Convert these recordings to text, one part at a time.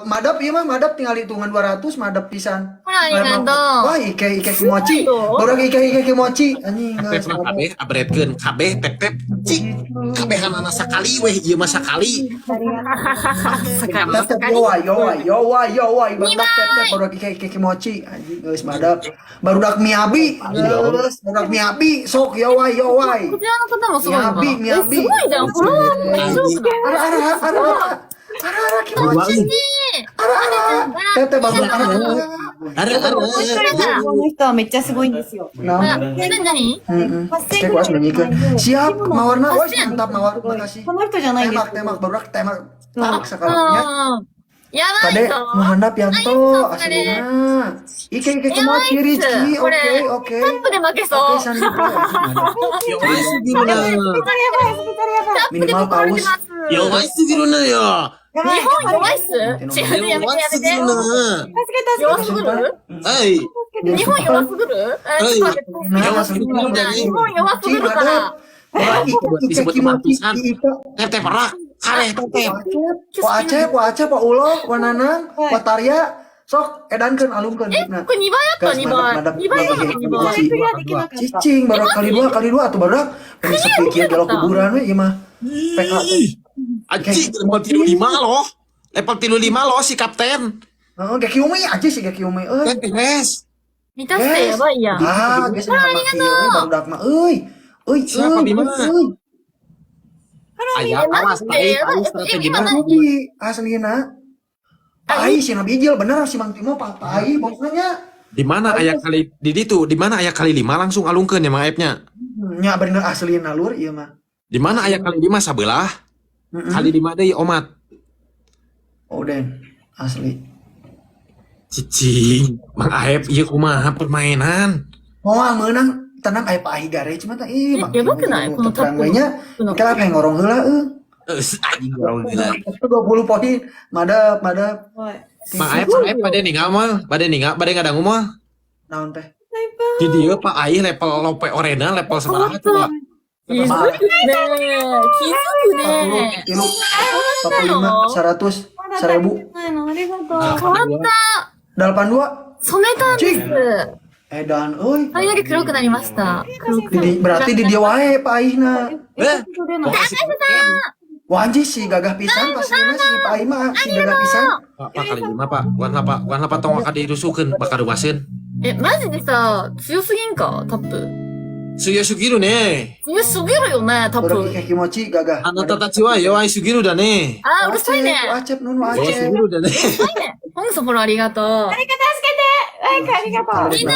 Madap ieu mah madap tinggal hitungan 200 madap pisan. ほら、ありがとう。 Wah, ike kimochi. Baru ike kimochi anjing Tep geus mah madap. kabeh abretkeun kabeh tep cik kabehanana sakali weh ieu mah sakali. Tep yo wai barudak tep baru ike kimochi anjing geus madap. Barudak miyabi geus barudak miyabi sok yo wai こちらの方もすごいのかな。ミヤビすごいじゃん。フォロワーも大丈夫なの。 ara kimochi. Tep baru Ada この人はめっちゃすごいんですよ。 Nah, 何 Cek was menyikeun. Siap, mawarna was mantap mawar. Makasih. この人じゃないんです Tembak barudak tembak. Tak sekalinya. やば Kade いぞ。 menghandap Yanto aslinya. Ike kimochi Rizky. これ Oke. タップで負けそう。 Oke, Sandipa. yo wai sugiruna. タップで Minimal ボコられ paus. てます。 Yo wai sugiruna yo. 日本弱いっす。違う、や Yo め wai てやめて。 sugiruna. 弱すぎる Hai. 日本弱すぎるちょっと待って Nah,日本弱すぎるから。 Ike kimochi Ika. Tep rak kaleh tep. Ku Aceh, Pak Ulo, Ku Nanang, Ku Tarya. Sok edankeun alungkeun. これ2倍あった Gas 2 madap 倍。2倍なの2倍。 Cicing baru kali dua atau baru dari sepi kieu gelo kuburan we ieu mah. PK. Anjing level 35 loh. Level 35 loh si kapten. Heeh, ge kiumi aja sih ge kiumi euy. Kan beres. 満たしてやばいやん。 Ah, geus ngamak kieu baru dak mah euy. Euy, Siapa Bima? Ayah awas Eh, paling strategi mah. Rugi aslina. Ai si Nabijil bener si Mang Timo Ai pokoknya. Di mana ayah kali di itu? Di mana ayah kali 5 langsung alungkeun ya Mang Aep-nya. Nya bener aslina lur ieu mah. Di mana ayah kali 5 sabelah? Kali 5 deui omat. Oh den, asli. Cicing, Mang Aep ieu kumaha permainan. Moal meunang tenang aya Pak Ai garage mah tah ih Mang Ya, Timo bagus, nah, nu kuno terang tapu. we nya. Kala pengen ngorong heula Anjing orang gila. 20 poin, madap. Mang Aep pada ninggal mah, pada ngadangu mah. Naon teh? Di dieu Pak Ai level lope orena level sabaraha coba. 気づくね。気づくね。 Tilu, 45, 100, 1000. ないのありがとう。変わった。 82. 染めたんです。 Edan euy. 髪の毛黒くなりました。黒く。 Berarti di dia wae Pak Aihna. Wah anjing si gagah pisan pastinya si Pak Ai mah si gagah pisan. Pak kali 5 Pak. Wan apa tong ka dirusukeun bakal rumaseun. マジでさ、強すぎんかタップ。 Suya sugiru ne. 強すぎるよね、タッ Baru プ。 kayak kimochi gagah. Anata tachi wa yowai sugiru da ne. あー、うるさいね。 Acep nun 弱 acep. すぎるだね。ホングさんフォローありがとう。誰か助けてはい、ありがとう。みんな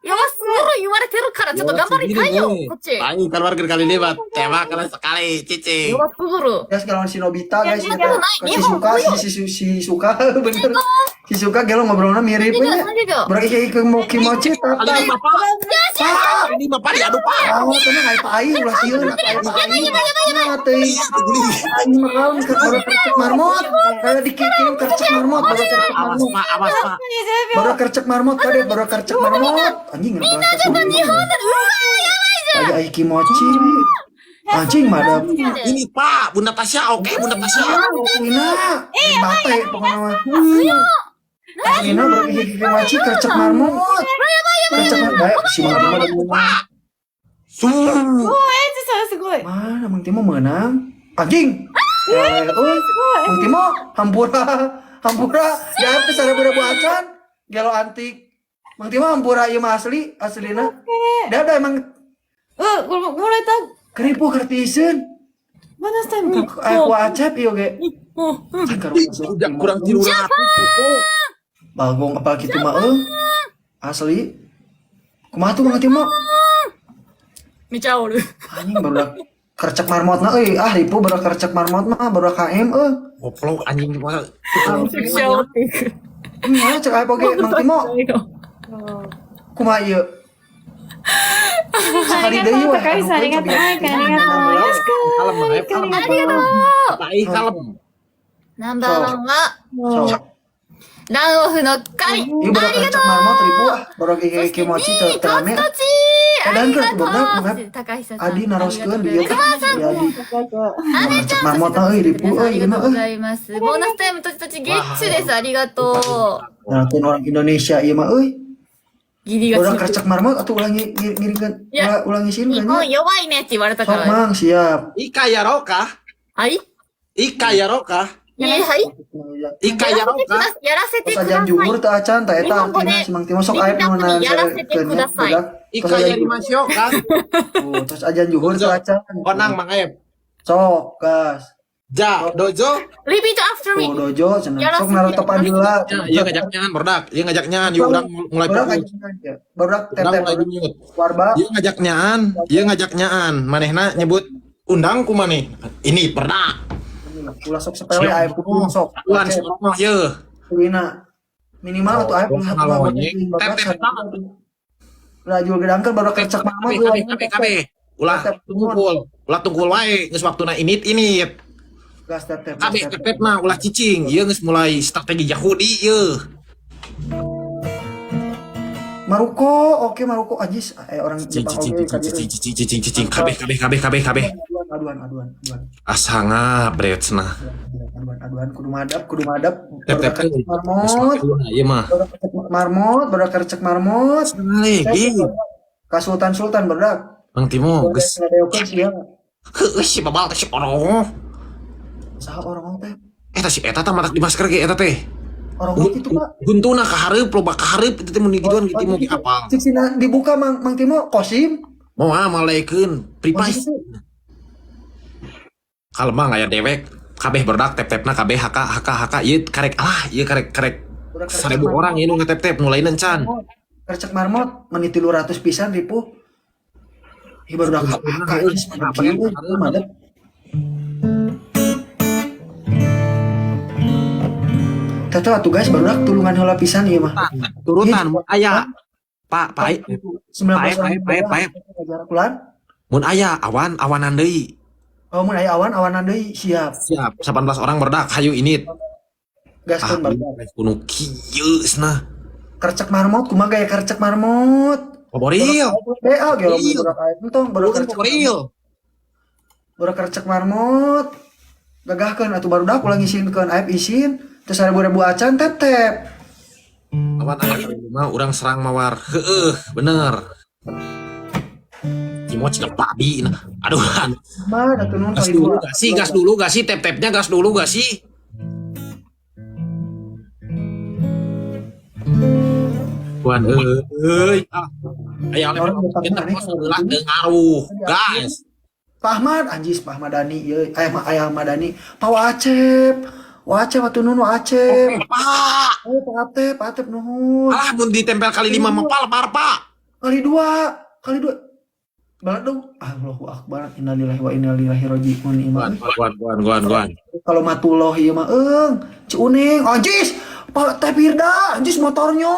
弱すぎる言われてるからちょっと頑張りたいよ、こっち。 Paling keluar kali lewat. Tembak kali sekali, cicing. 弱すぎる。 Guys kalau si Nobita guys Ya, ya, ya, si ya, suka ya. si suka bener. Si suka gelo ngobrolnya mirip 30秒、nya. 30秒。 Berarti kayak kimochi Kali tapi 5 Pak. Kali 5 Pak diadu Pak. tahu tenang ai Pak Ai ulah sieun Pak Ai. Mati. Anjing makaon ke kercek marmot. Kayak dikirim kercek marmot, baru kercek Awas marmot. Pak, awas Pak. Baru kercek marmot kade, baru kercek marmot. Anjing ngerbas. Ada ai kimochi. Anjing madap. Ini Pak, Bunda Tasya oke, Bunda Tasya. Ina, bate pokoknya mah. Ina berarti kimochi kercek marmot. Kercek marmot. Si Mang Timo ada Pak. Su. おー、エイジさんすごい。 mana Mang Timo menang. Anjing. Mang Timo hampura. Ya teh sada budak buacan. Gelo antik. Mang Timo hampura ieu mah aslina. Da emang これもらえた。 keripu kertieun. マナスタイムか。 Aku acep ieu ge. Udah kurang tilu ratus. Bagong apa gitu mah asli. Kumaha tuh Mang Timo? めちゃおる。 Anjing baru kercek marmotna ribu baru kercek marmot mah baru KM Goblok anjing Pak. めちゃおっていく。 cek aya poge Mang Timo kumaha ieu sekali deui weh 高橋さんありがとう。マイクありがとう。よしく Kalem Mang Aep. ん。ありがとう。 Pak Ai kalem. ナンバーワンは、 so ランオフの神。 ieu baru kercek marmot ribu baru kimochi カツ terame カチ Kadang kan bener高久さん。 Adi naroskeun dia teh. Si Adi. Ane Cek marmot euy ripu あ euy り ieu が mah とうご euy. ざいます。ボーナスタイムとちとちゲッチュです。ありがと Nyakeun orang Indonesia ieu mah euy. う。ギリが Udah ついて kercek marmot atuh ulah ngiringkeun Ya. ulah ngisiin 日 kan 本 nya. 弱いねって言われたか Sok ら。 mang siap. Ika Yaroka, はい。 Ika Yaroka, はい。 Ika やらせてく Yaroka. だやらせてくださ Sajan い。 juhur teu acan tah eta Nihongo artina de- si Mang Timo sok aya Nihongo nuhun de yarasete kudasai. Ika Yarimashioka. Oh, terus ajan juhur teu acan. Konang Mang Aep. Sok gas. Ja, dojo. Repeat after me. Oh dojo cenah. Yarasete Sok naruto padula. Ya, iya ngajaknyan berdak. Iya ngajaknyan. Yuk urang mulai Barak fokus. ajan ya. Barak Urang tetep mulai dimute. warba. Iya ngajaknyaan. Iya ngajaknyaan. Manehna nyebut undang ku maneh. Ini berdak. Ulah sok sepele aya pupung sok. Tuan sepuluh ye. Wina. Minimal atuh aya Oh, puluh ngalonye. Tep. Lajul gedangkeun baru kercek mama Kabe. Ulah tungkul. Ulah tungkul wae. Geus waktuna init. gas tetep. Kabe kepet mah ulah cicing. Ieu geus mulai strategi Yahudi ieu. Maruko, oke Maruko Ajis, orang Jepang oke Cicing. Kabe. Aduan. Asanga bretsna. Aduan kudu madap. Tep. Marmot, Ieu mah. badak kercek marmot. Lagi. Ka Sultan badak. Bang Timo geus Ngadeokeun sia. heuh si babal teh si orong. Saha orang teh? Eta si eta teh matak di masker ge eta teh. Orang kitu Pak. Guntuna ka hareup loba ka hareup itu teh mun gituan gitu mau apal. Cik sina dibuka Mang Timo Kosim. Moal malekeun pripai. Kalema aya dewek kabeh berdak tep-tepna kabeh haka ieu karek ieu karek 1000 orang ieu nu ngatep-tep mulai encan. Kercek marmot menit 300 pisan ripuh. Ieu baru dak haka geus madep. Tata tugas barudak tulungan heula pisan ieu mah. Turutan mun aya Pak 19 Paep. jarak bulan. Mun aya awanan deui. Oh mun aya awanan deui siap. Siap 18 orang berdak hayu init. Gaskeun barudak. Kuno kieu cenah. Kercek marmot kumaha gaya kercek marmot? Poboril. BA ge barudak aya entong barudak kercek. Poboril. Barudak kercek marmot. Gagahkeun atuh barudak ulah ngisinkeun aib isin terus 1000 acan tetep. Awan mah urang serang mawar. Heueuh, bener. Cimo cina babi nah. Aduh. Mah da tunun Gas dulu gak sih? Tep-tepnya gas dulu gak sih? Tuan euy. Aya oleh kita lah ngaruh. Guys. Pak Ahmad anjis Pak Ahmadani ieu aya Ahmadani Pak Wacep atunun Wacep. Pak. Oh Pak Atep nuhun. Alah mun ditempel kali 5 mepal Pak. Kali dua. Balat dong. Allahu Akbar. Innalillahi wa inna ilaihi raji'un. Guan. Kalau matullah ieu mah Ci Uning anjis. Pak Teh Firda anjis motornya.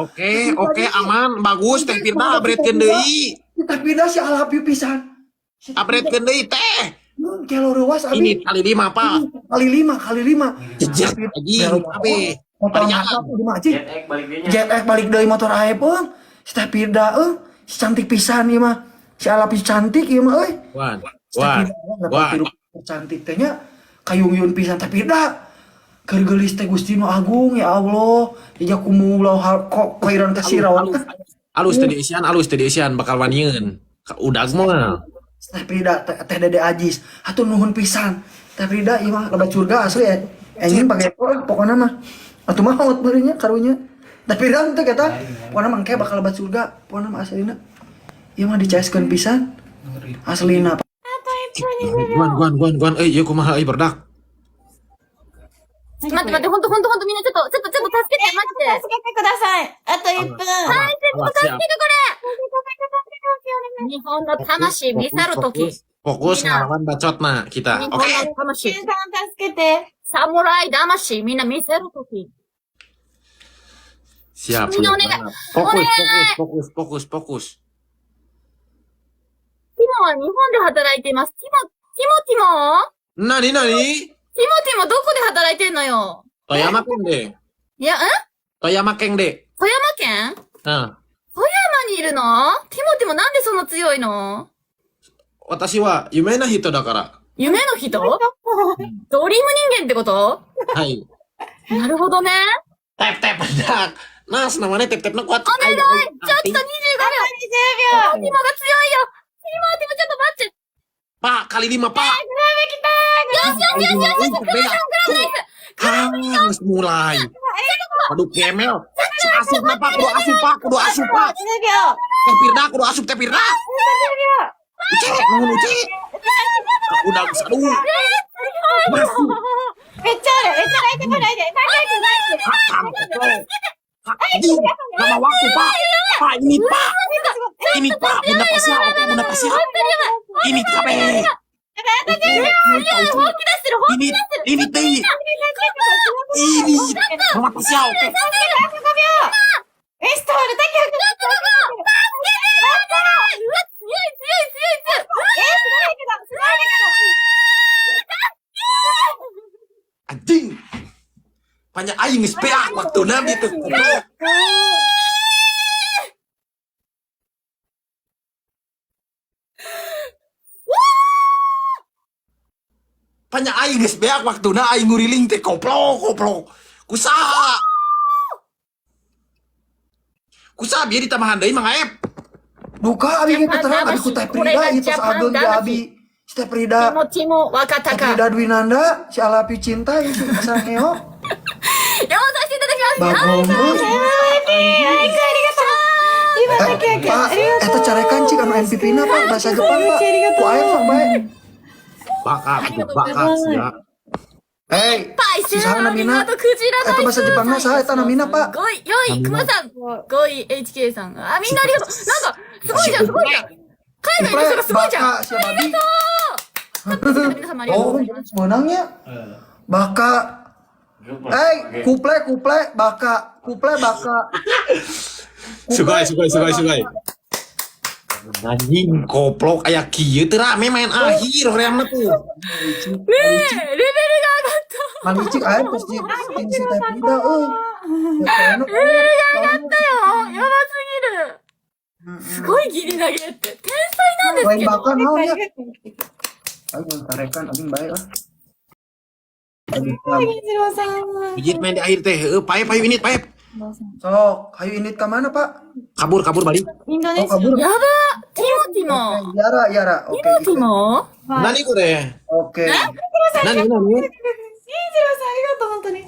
Oke, aman, bagus. Teh Firda abretkeun deui. Teh Firda si alapi pisan. Abretkeun deui teh. Kelo ruas Ini abi. kali 5 Pak. Kali lima. Jejak lagi. Abe. Motor ngakak di maji. Jet X balik deui motor ae pun. Si Teh Firda si cantik pisan ieu mah. Si alapi cantik ieu mah euy. Wan. Cantik tehnya kayung-yun pisan Teh Firda. Keur geulis teh Gusti nu Agung ya Allah. Dijak kumulauh kok kairan kasirawan. Alus teh diisian bakal wanieun. Udag mah. Teh Frida teh Dede Ajis atuh nuhun pisan Teh Frida ieu mah lebat surga asli ya enjing pake pokona mah atuh mah maot beurinya karunya Teh Frida teh kata pokona mangke bakal lebat surga pokona mah aslina ieu mah dicaeskeun pisan aslina Guan. Ieu kumaha euy berdak. 待って、ほんと、みんなちょっと助けて、待って。助けてください。あと1分。はい、ちょっと助けてこれ。日本の魂見せるとき。 Fokus ngelawan bacotna 日 kita. 本 Oke. の魂。さん助けて。侍魂みんな見せるとき。 Siap. Ini onegai. Fokus. ティモは日本で働いています。ティモ Nani? ティモどこで働いてんのよ。 Toyama Keng de. いや、Toyama Keng de. 富山県 Nah. 富山にいるの？ティモティもなんでそんな強いの？私は夢な人だから。夢の人？ドリーム人間ってこと？はい。なるほどね。Tep tep bedak. Nah, namanya tep tep na kuat. お願いちょっと25秒。ティモが強いよ。ティモティもちょっと待って。 Pak, kali 5, Pak. よしよしよしよし。クラムナイス。Harus mulai. Aduh, Kemel. Asup na, Pak. Kudu asup, Pak. Kudu asup, Pak. 10秒。 Tepirda, kudu asup, tepirda. Ucek, nuhun ucek. Udah, aduh. Masuk. めっちゃある。めっちゃ泣いてこないで。泣いてないで。 Pak, anjing. Lama waktu, Pak. Pak, ini, Pak. Ini, Pak. Bunda pasya, oke, Bunda pasya. Ini, kabe. 本気出してる、本気出してる。 Ini, Ti. Ini. Bunda pasya, oke. ベストール、竹原君。うわ、強い強い強い強い。すごいけど。 Anjing. Banyak aing geus beak waktuna ditu. Banyak aing geus beak waktuna aing nguriling teh koplok. Kusaha? Kusaha biar ditamahan deui Mang Aep. Duka abi ge terang abi ku teh Prida ieu tos ageng ge abi. Si teh Prida. 気持ちも分かったか。 Prida Dwinanda, si Alapi Cinta itu asal Neo. 読まさせていただきます。 Bagong. 今だけ Pak, eta carekan cik anu NPP na Pak bahasa Jepang Pak. Ku aya sok bae. Bakat sia. Hei, パイセンsi saha の港 namina? クジラ Eta bahasa Jepang na saha eta namina Pak? 5位、4位、熊さん。5位、HK さん。あ、みんなありがとう。なんか、すごいじゃん、すごいじゃん。海外の人がすごいじゃん。 Baka si Babi. 皆様ありがとう Oh, ございます。 menangnya. Baka. Kuple, baka. Sugoi. Anjing koplok aya kieu teu rame main akhir horeamna tuh. ねえ、レベルが上がった。 Malicik aya terus di tim si teh Prida euy. Ya kayaknya レベルが上がったよ。やばすぎる。すごいギリ投げって。天才なんです lain けど。 baka naon ya? Ayo tarekan abing bae lah. Pijit main di akhir teh. Paep ini paep. Sok, hayu init ka mana Pak? Kabur balik. インド Oh ネシア。 kabur. やば。ティモティも。 Yara. ティ Oke. モティも。 Nani ko deh? Oke. Nani? インジローさん、ありがとう、本当に。